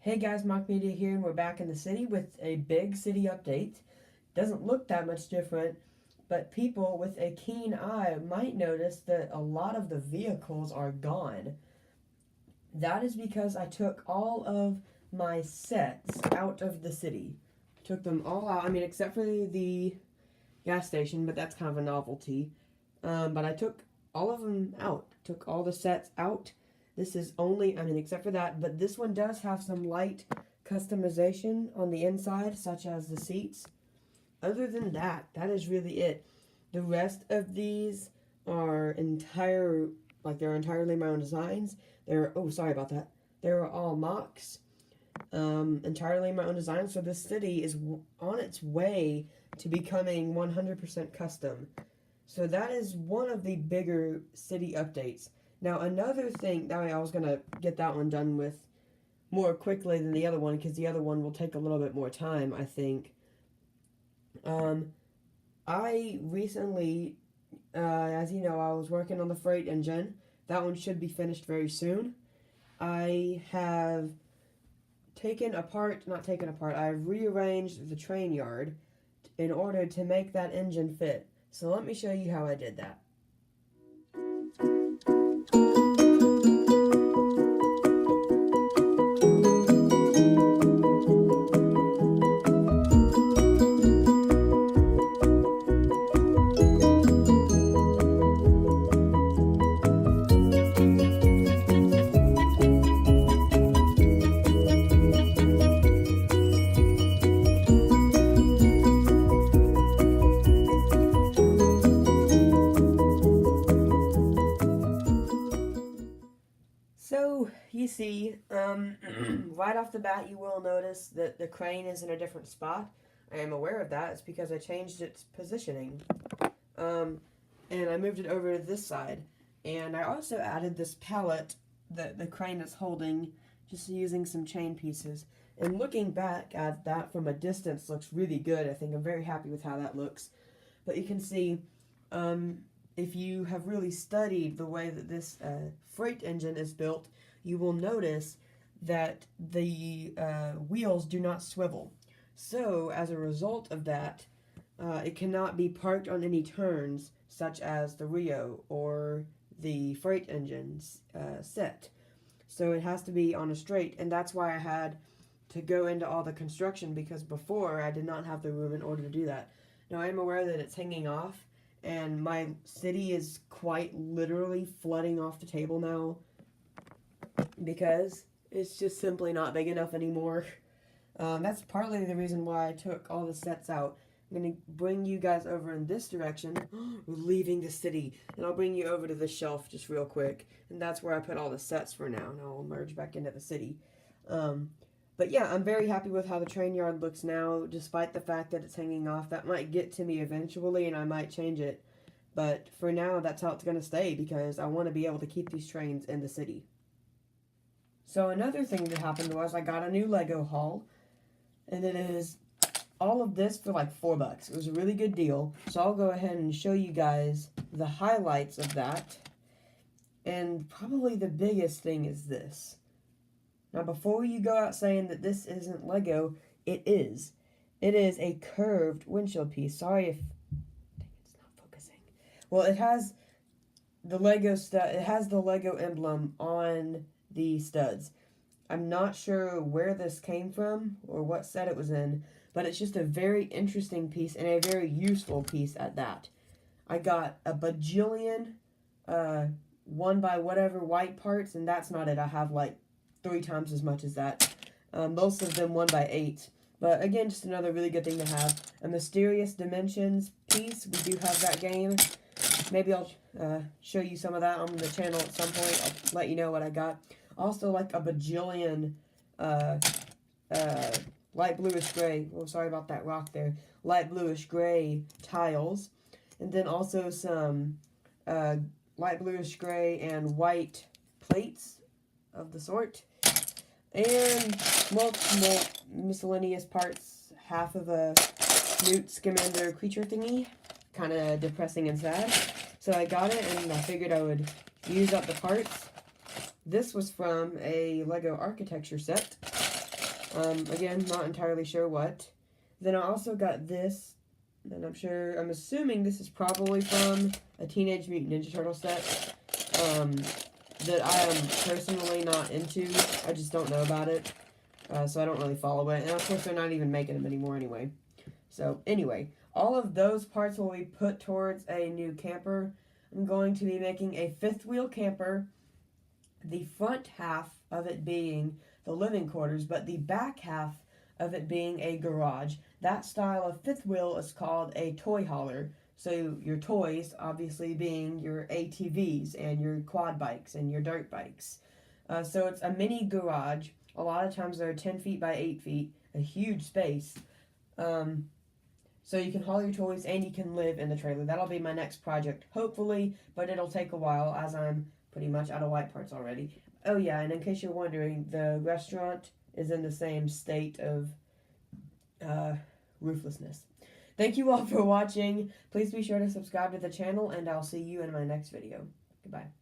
Hey guys, Mock Media here, and we're back in the city with a big city update. Doesn't look that much different, but people with a keen eye might notice that a lot of the vehicles are gone. That is because I took all of my sets out of the city. Took them all out, except for the gas station, but that's kind of a novelty. But I took all of them out, took all the sets out. This is only, except for that, but this one does have some light customization on the inside, such as the seats. Other than that, that is really it. The rest of these are they're entirely my own designs. Sorry about that. They're all mocks, entirely my own designs. So this city is on its way to becoming 100% custom. So that is one of the bigger city updates. Now, another thing, that way I was going to get that one done with more quickly than the other one, because the other one will take a little bit more time, I think. I recently, as you know, I was working on the freight engine. That one should be finished very soon. I have I've rearranged the train yard in order to make that engine fit. So let me show you how I did that. So, you see, right off the bat, you will notice that the crane is in a different spot. I am aware of that. It's because I changed its positioning. And I moved it over to this side. And I also added this pallet that the crane is holding, just using some chain pieces. And looking back at that from a distance looks really good. I think I'm very happy with how that looks. But you can see, if you have really studied the way that this freight engine is built, you will notice that the wheels do not swivel. So, as a result of that, it cannot be parked on any turns, such as the Rio or the freight engine's set. So it has to be on a straight, and that's why I had to go into all the construction, because before I did not have the room in order to do that. Now, I am aware that it's hanging off, and my city is quite literally flooding off the table now because it's just simply not big enough anymore. That's partly the reason why I took all the sets out. I'm going to bring you guys over in this direction. We're leaving the city, and I'll bring you over to the shelf just real quick, and that's where I put all the sets for now. Now I'll merge back into the city. But yeah, I'm very happy with how the train yard looks now, despite the fact that it's hanging off. That might get to me eventually, and I might change it. But for now, that's how it's going to stay, because I want to be able to keep these trains in the city. So another thing that happened was I got a new Lego haul, and it is all of this for like $4. It was a really good deal. So I'll go ahead and show you guys the highlights of that. And probably the biggest thing is this. Now, before you go out saying that this isn't Lego, it is. It is a curved windshield piece. Sorry if it's not focusing. Well, it has the Lego it has the Lego emblem on the studs. I'm not sure where this came from or what set it was in, but it's just a very interesting piece and a very useful piece at that. I got a bajillion 1 by whatever white parts, and that's not it. I have like 3 times as much as that. Most of them 1 by 8. But again, just another really good thing to have. A Mysterious Dimensions piece. We do have that game. Maybe I'll show you some of that on the channel at some point. I'll let you know what I got. Also, like a bajillion light bluish gray. Oh, sorry about that rock there. Light bluish gray tiles. And then also some light bluish gray and white plates of the sort. And multiple miscellaneous parts. Half of a Newt Scamander creature thingy. Kind of depressing and sad. So I got it, and I figured I would use up the parts. This was from a Lego architecture set. Again, not entirely sure what. Then I also got this, and I'm assuming this is probably from a Teenage Mutant Ninja Turtle set, that I am personally not into. I just don't know about it, so I don't really follow it. And of course, they're not even making them anymore anyway. So anyway, all of those parts will be put towards a new camper. I'm going to be making a fifth wheel camper, the front half of it being the living quarters, but the back half of it being a garage. That style of fifth wheel is called a toy hauler. So your toys, obviously, being your ATVs and your quad bikes and your dirt bikes. So it's a mini garage. A lot of times they're 10 feet by 8 feet, a huge space. So you can haul your toys and you can live in the trailer. That'll be my next project, hopefully, but it'll take a while as I'm pretty much out of white parts already. Oh yeah, and in case you're wondering, the restaurant is in the same state of rooflessness. Thank you all for watching. Please be sure to subscribe to the channel, and I'll see you in my next video. Goodbye.